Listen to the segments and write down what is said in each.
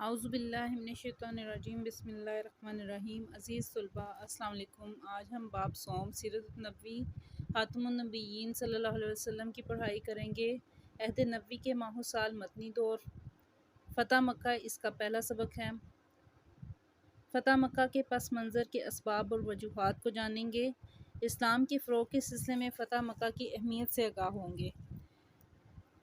اعوذ باللہ من الشیطان الرجیم بسم اللہ الرحمن الرحیم۔ عزیز طلباء السلام علیکم۔ آج ہم باب صوم سیرت نبوی خاتم النبیین صلی اللہ علیہ وسلم کی پڑھائی کریں گے۔ عہد نبوی کے ماہ و سال مدنی دور، فتح مکہ اس کا پہلا سبق ہے۔ فتح مکہ کے پس منظر کے اسباب اور وجوہات کو جانیں گے۔ اسلام کے فروغ کے سلسلے میں فتح مکہ کی اہمیت سے آگاہ ہوں گے۔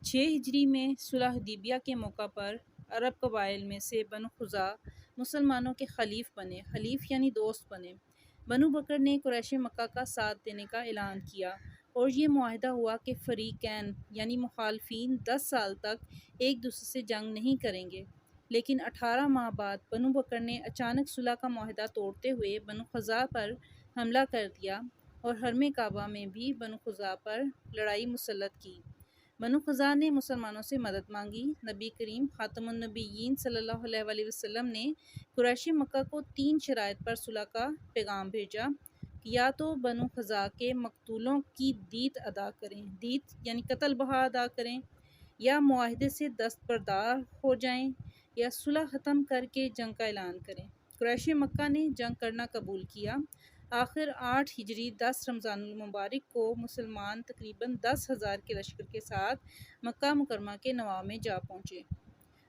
6 ہجری میں صلح حدیبیہ کے موقع پر عرب قبائل میں سے بنو خزاع مسلمانوں کے خلیف بنے۔ خلیف یعنی دوست بنے۔ بنو بکر نے قریش مکہ کا ساتھ دینے کا اعلان کیا اور یہ معاہدہ ہوا کہ فریقین یعنی مخالفین 10 سال تک ایک دوسرے سے جنگ نہیں کریں گے، لیکن 18 ماہ بعد بنو بکر نے اچانک صلح کا معاہدہ توڑتے ہوئے بنو خزاع پر حملہ کر دیا اور حرم کعبہ میں بھی بنو خزاع پر لڑائی مسلط کی۔ بنو خزاع نے مسلمانوں سے مدد مانگی۔ نبی کریم خاتم النبیین صلی اللہ علیہ وسلم نے قریش مکہ کو 3 شرائط پر صلح کا پیغام بھیجا کہ یا تو بنو خزاع کے مقتولوں کی دیت ادا کریں، دیت یعنی قتل بہا ادا کریں، یا معاہدے سے دستبردار ہو جائیں، یا صلح ختم کر کے جنگ کا اعلان کریں۔ قریش مکہ نے جنگ کرنا قبول کیا۔ آخر 8 ہجری 10 رمضان المبارک کو مسلمان تقریباً 10,000 کے لشکر کے ساتھ مکہ مکرمہ کے نواح میں جا پہنچے۔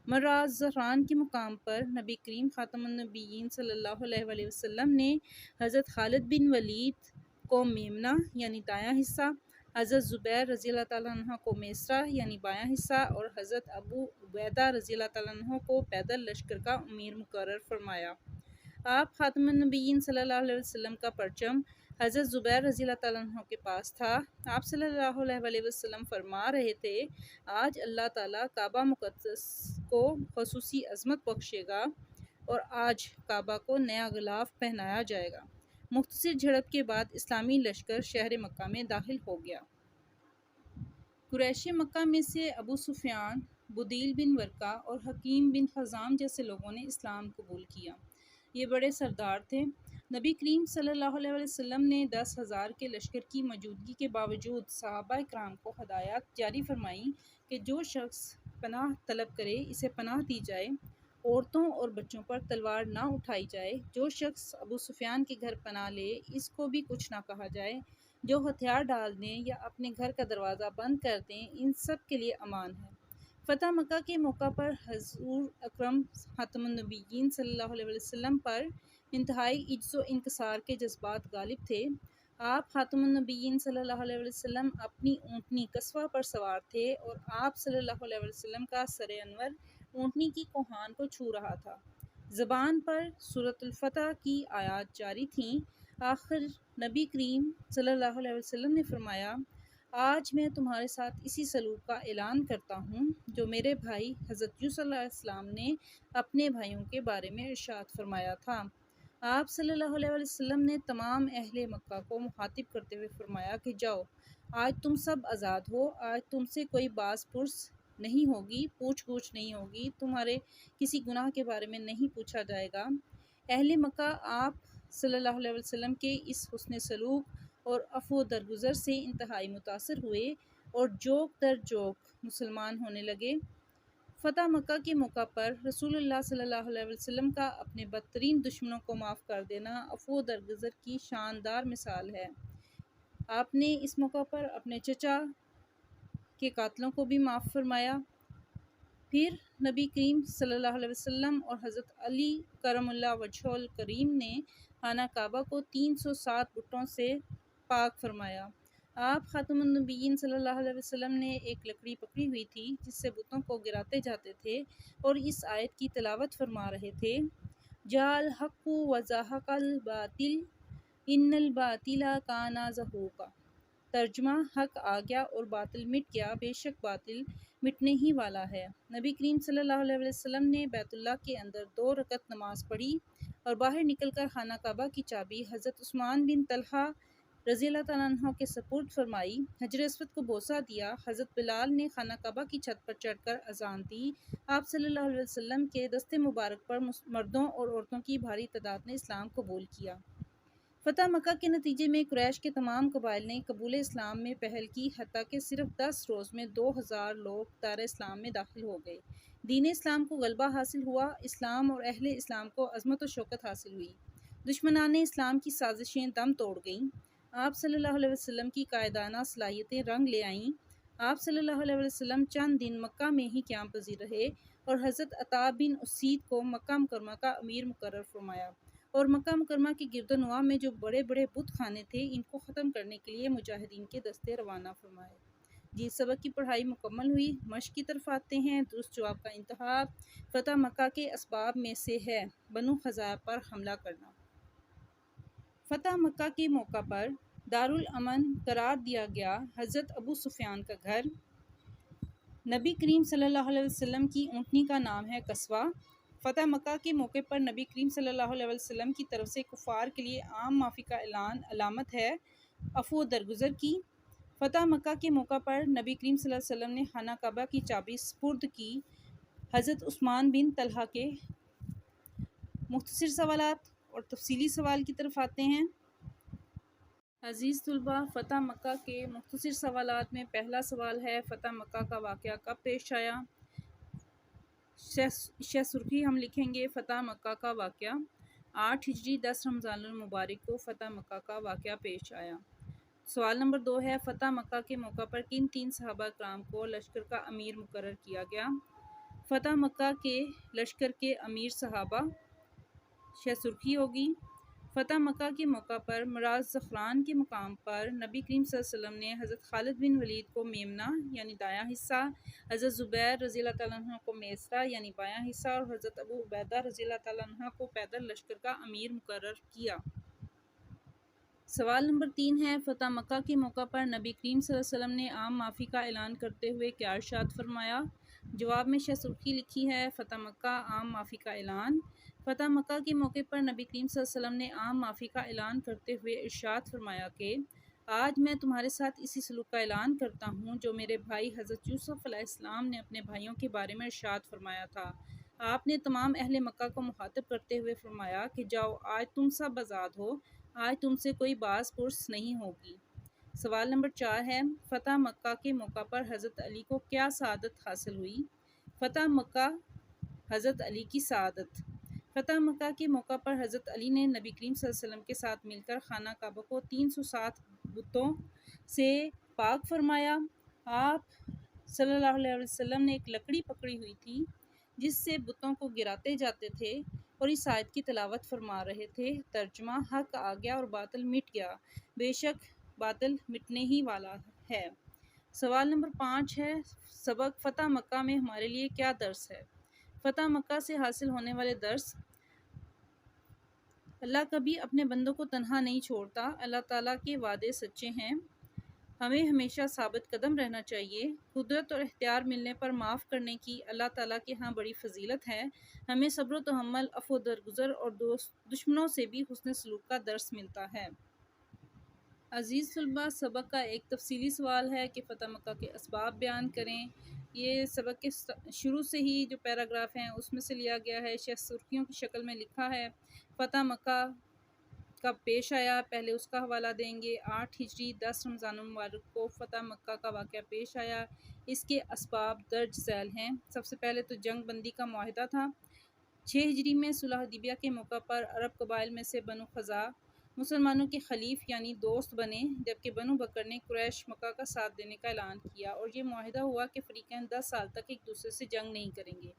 مراز زہران کے مقام پر نبی کریم خاتم النبیین صلی اللہ علیہ وسلم نے حضرت خالد بن ولید کو میمنہ یعنی دایاں حصہ، حضرت زبیر رضی اللہ تعالیٰ عنہ کو میسرہ یعنی بایاں حصہ اور حضرت ابو عبیدہ رضی اللہ تعالیٰ عنہ کو پیدل لشکر کا امیر مقرر فرمایا۔ آپ خاتم النبیین صلی اللہ علیہ وسلم کا پرچم حضرت زبیر رضی اللہ تعالیٰ عنہ کے پاس تھا۔ آپ صلی اللہ علیہ وسلم فرما رہے تھے، آج اللہ تعالیٰ کعبہ مقدس کو خصوصی عظمت بخشے گا اور آج کعبہ کو نیا غلاف پہنایا جائے گا۔ مختصر جھڑپ کے بعد اسلامی لشکر شہر مکہ میں داخل ہو گیا۔ قریش مکہ میں سے ابو سفیان، بدیل بن ورقہ اور حکیم بن حزام جیسے لوگوں نے اسلام قبول کیا۔ یہ بڑے سردار تھے۔ نبی کریم صلی اللہ علیہ وسلم نے 10,000 کے لشکر کی موجودگی کے باوجود صحابہ کرام کو ہدایات جاری فرمائیں کہ جو شخص پناہ طلب کرے اسے پناہ دی جائے، عورتوں اور بچوں پر تلوار نہ اٹھائی جائے، جو شخص ابو سفیان کے گھر پناہ لے اس کو بھی کچھ نہ کہا جائے، جو ہتھیار ڈال دیں یا اپنے گھر کا دروازہ بند کر دیں ان سب کے لیے امان ہے۔ فتح مکہ کے موقع پر حضور اکرم خاتم النبیین صلی اللہ علیہ وسلم پر انتہائی عجز و انکسار کے جذبات غالب تھے۔ آپ خاتم النبیین صلی اللہ علیہ وسلم اپنی اونٹنی قصوہ پر سوار تھے اور آپ صلی اللہ علیہ وسلم کا سر انور اونٹنی کی کوہان کو چھو رہا تھا۔ زبان پر سورۃ الفتح کی آیات جاری تھیں۔ آخر نبی کریم صلی اللہ علیہ وسلم نے فرمایا، آج میں تمہارے ساتھ اسی سلوک کا اعلان کرتا ہوں جو میرے بھائی حضرت یوسف علیہ السلام نے اپنے بھائیوں کے بارے میں ارشاد فرمایا تھا۔ آپ صلی اللہ علیہ وسلم نے تمام اہل مکہ کو مخاطب کرتے ہوئے فرمایا کہ جاؤ، آج تم سب آزاد ہو، آج تم سے کوئی باز پرس نہیں ہوگی، پوچھ گچھ نہیں ہوگی، تمہارے کسی گناہ کے بارے میں نہیں پوچھا جائے گا۔ اہل مکہ آپ صلی اللہ علیہ وسلم کے اس حسن سلوک اور عفو درگزر سے انتہائی متاثر ہوئے اور جوک در جوک مسلمان ہونے لگے۔ فتح مکہ کے موقع پر رسول اللہ صلی اللہ علیہ وسلم کا اپنے بدترین دشمنوں کو معاف کر دینا عفو درگزر کی شاندار مثال ہے۔ آپ نے اس موقع پر اپنے چچا کے قاتلوں کو بھی معاف فرمایا۔ پھر نبی کریم صلی اللہ علیہ وسلم اور حضرت علی کرم اللہ وجہہ الکریم نے خانہ کعبہ کو 307 بتوں سے پاک فرمایا۔ آپ خاتم النبیین صلی اللہ علیہ وسلم نے ایک لکڑی پکڑی ہوئی تھی جس سے بتوں کو گراتے جاتے تھے اور اس آیت کی تلاوت فرما رہے تھے، جاء الحق وزہق الباطل ان الباطل کان زہوقا۔ ترجمہ، حق آ گیا اور باطل مٹ گیا، بے شک باطل مٹنے ہی والا ہے۔ نبی کریم صلی اللہ علیہ وسلم نے بیت اللہ کے اندر 2 رکعت نماز پڑھی اور باہر نکل کر خانہ کعبہ کی چابی حضرت عثمان بن طلحہ رضی اللہ تعالیٰ عنہ کے سپرد فرمائی، حجر اسود کو بوسہ دیا۔ حضرت بلال نے خانہ کعبہ کی چھت پر چڑھ کر اذان دی۔ آپ صلی اللہ علیہ وسلم کے دست مبارک پر مردوں اور عورتوں کی بھاری تعداد نے اسلام قبول کیا۔ فتح مکہ کے نتیجے میں قریش کے تمام قبائل نے قبول اسلام میں پہل کی، حتیٰ کہ صرف 10 روز میں 2000 لوگ دار اسلام میں داخل ہو گئے۔ دین اسلام کو غلبہ حاصل ہوا، اسلام اور اہل اسلام کو عظمت و شوکت حاصل ہوئی، دشمنان اسلام کی سازشیں دم توڑ گئیں، آپ صلی اللہ علیہ وسلم کی قائدانہ صلاحیتیں رنگ لے آئیں۔ آپ صلی اللہ علیہ وسلم چند دن مکہ میں ہی قیام پذیر رہے اور حضرت عطا بن اسید کو مکہ مکرمہ کا امیر مقرر فرمایا، اور مکہ مکرمہ کے گرد و نواح میں جو بڑے بڑے بت خانے تھے ان کو ختم کرنے کے لیے مجاہدین کے دستے روانہ فرمائے۔ جس سبق کی پڑھائی مکمل ہوئی، مشق کی طرف آتے ہیں۔ درست جواب کا انتخاب فتح مکہ کے اسباب میں سے ہے بنو خزاعہ پر حملہ کرنا۔ فتح مکہ کے موقع پر دارالامن قرار دیا گیا حضرت ابو سفیان کا گھر۔ نبی کریم صلی اللہ علیہ وسلم کی اونٹنی کا نام ہے قصوہ۔ فتح مکہ کے موقع پر نبی کریم صلی اللہ علیہ وسلم کی طرف سے کفار کے لیے عام معافی کا اعلان علامت ہے عفو و درگزر کی۔ فتح مکہ کے موقع پر نبی کریم صلی اللہ علیہ وسلم نے خانہ کعبہ کی چابی سپرد کی۔ حضرت عثمان بن طلحہ کے مختصر سوالات اور تفصیلی سوال کی طرف آتے ہیں۔ عزیز طلباء، فتح مکہ کے مختصر سوالات میں پہلا سوال ہے، فتح مکہ کا واقعہ کب پیش آیا؟ شہ سرخی ہم لکھیں گے فتح مکہ کا واقعہ 8 ہجری 10 رمضان المبارک کو فتح مکہ کا واقعہ پیش آیا۔ سوال نمبر 2 ہے، فتح مکہ کے موقع پر کن 3 صحابہ کرام کو لشکر کا امیر مقرر کیا گیا؟ فتح مکہ کے لشکر کے امیر صحابہ، شہ سرخی ہوگی۔ فتح مکہ کے موقع پر مراز زعفران کے مقام پر نبی کریم صلی اللہ علیہ وسلم نے حضرت خالد بن ولید کو میمنہ یعنی دایاں حصہ، حضرت زبیر رضی اللہ تعالیٰ عنہ کو میسرہ یعنی بایاں حصہ اور حضرت ابو عبیدہ رضی اللہ تعالیٰ عنہ کو پیدل لشکر کا امیر مقرر کیا۔ سوال نمبر 3 ہے، فتح مکہ کے موقع پر نبی کریم صلی اللہ علیہ وسلم نے عام معافی کا اعلان کرتے ہوئے کیا ارشاد فرمایا؟ جواب میں شہ سرخی لکھی ہے فتح مکہ عام معافی کا اعلان۔ فتح مکہ کے موقع پر نبی کریم صلی اللہ علیہ وسلم نے عام معافی کا اعلان کرتے ہوئے ارشاد فرمایا کہ آج میں تمہارے ساتھ اسی سلوک کا اعلان کرتا ہوں جو میرے بھائی حضرت یوسف علیہ السلام نے اپنے بھائیوں کے بارے میں ارشاد فرمایا تھا۔ آپ نے تمام اہل مکہ کو مخاطب کرتے ہوئے فرمایا کہ جاؤ، آج تم سب آزاد ہو، آج تم سے کوئی باز پرس نہیں ہوگی۔ سوال نمبر 4 ہے، فتح مکہ کے موقع پر حضرت علی کو کیا سعادت حاصل ہوئی؟ فتح مکہ حضرت علی کی سعادت۔ فتح مکہ کے موقع پر حضرت علی نے نبی کریم صلی اللہ علیہ وسلم کے ساتھ مل کر خانہ کعبہ کو 307 بتوں سے پاک فرمایا۔ آپ صلی اللہ علیہ وسلم نے ایک لکڑی پکڑی ہوئی تھی جس سے بتوں کو گراتے جاتے تھے اور اس آیت کی تلاوت فرما رہے تھے، ترجمہ: حق آ گیا اور باطل مٹ گیا، بے شک باطل مٹنے ہی والا ہے۔ سوال نمبر 5 ہے، سبق فتح مکہ میں ہمارے لیے کیا درس ہے؟ فتح مکہ سے حاصل ہونے والے درس: اللہ کبھی اپنے بندوں کو تنہا نہیں چھوڑتا، اللہ تعالیٰ کے وعدے سچے ہیں، ہمیں ہمیشہ ثابت قدم رہنا چاہیے، قدرت اور اختیار ملنے پر معاف کرنے کی اللہ تعالیٰ کے ہاں بڑی فضیلت ہے، ہمیں صبر و تحمل، عفو و درگزر اور دشمنوں سے بھی حسن سلوک کا درس ملتا ہے۔ عزیز طلباء، سبق کا ایک تفصیلی سوال ہے کہ فتح مکہ کے اسباب بیان کریں۔ یہ سبق کے شروع سے ہی جو پیراگراف ہیں اس میں سے لیا گیا ہے، شہ سرخیوں کی شکل میں لکھا ہے۔ فتح مکہ کب پیش آیا، پہلے اس کا حوالہ دیں گے۔ 8 ہجری 10 رمضان المبارک کو فتح مکہ کا واقعہ پیش آیا، اس کے اسباب درج ذیل ہیں۔ سب سے پہلے تو جنگ بندی کا معاہدہ تھا۔ 6 ہجری میں صلح حدیبیہ کے موقع پر عرب قبائل میں سے بنو خزاعہ مسلمانوں کے خلیف یعنی دوست بنے، جبکہ بنو بکر نے قریش مکہ کا ساتھ دینے کا اعلان کیا، اور یہ معاہدہ ہوا کہ فریقین 10 سال تک ایک دوسرے سے جنگ نہیں کریں گے۔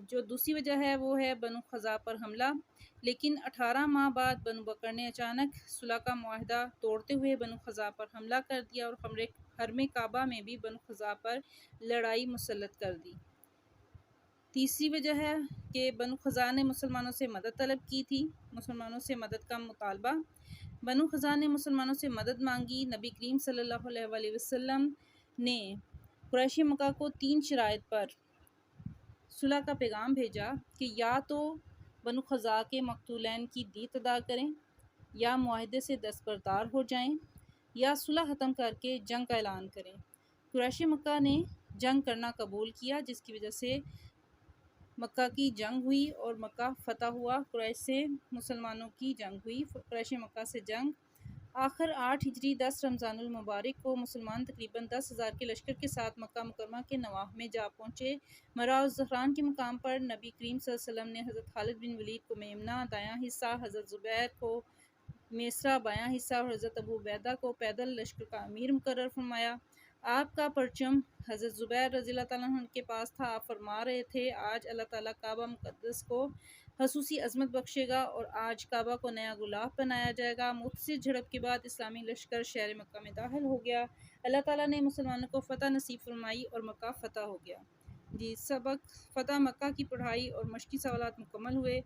جو دوسری وجہ ہے وہ ہے بنو خزاعہ پر حملہ، لیکن 18 ماہ بعد بنو بکر نے اچانک صلح کا معاہدہ توڑتے ہوئے بنو خزاعہ پر حملہ کر دیا اور حرم کعبہ میں بھی بنو خزاعہ پر لڑائی مسلط کر دی۔ تیسری وجہ ہے کہ بنو خزاعہ نے مسلمانوں سے مدد طلب کی تھی، مسلمانوں سے مدد کا مطالبہ۔ بنو خزاعہ نے مسلمانوں سے مدد مانگی۔ نبی کریم صلی اللہ علیہ وسلم نے قریش مکہ کو 3 شرائط پر صلح کا پیغام بھیجا کہ یا تو بنو خزاعہ کے مقتولین کی دیت ادا کریں، یا معاہدے سے دستبردار ہو جائیں، یا صلح ختم کر کے جنگ کا اعلان کریں۔ قریش مکہ نے جنگ کرنا قبول کیا، جس کی وجہ سے مکہ کی جنگ ہوئی اور مکہ فتح ہوا۔ قریش سے مسلمانوں کی جنگ ہوئی۔ قریش مکہ سے جنگ آخر 8 ہجری 10 رمضان المبارک کو مسلمان تقریباً 10,000 کے لشکر کے ساتھ مکہ مکرمہ کے نواح میں جا پہنچے۔ مراء الزہران کے مقام پر نبی کریم صلی اللہ علیہ وسلم نے حضرت خالد بن ولید کو میمنہ دایاں حصہ، حضرت زبیر کو میسرہ بایاں حصہ اور حضرت ابو عبیدہ کو پیدل لشکر کا امیر مقرر فرمایا۔ آپ کا پرچم حضرت زبیر رضی اللہ تعالیٰ عنہ کے پاس تھا۔ آپ فرما رہے تھے، آج اللہ تعالیٰ کعبہ مقدس کو خصوصی عظمت بخشے گا اور آج کعبہ کو نیا غلاف بنایا جائے گا۔ مختصر جھڑپ کے بعد اسلامی لشکر شہر مکہ میں داخل ہو گیا۔ اللہ تعالیٰ نے مسلمانوں کو فتح نصیب فرمائی اور مکہ فتح ہو گیا۔ سبق فتح مکہ کی پڑھائی اور مشقی سوالات مکمل ہوئے۔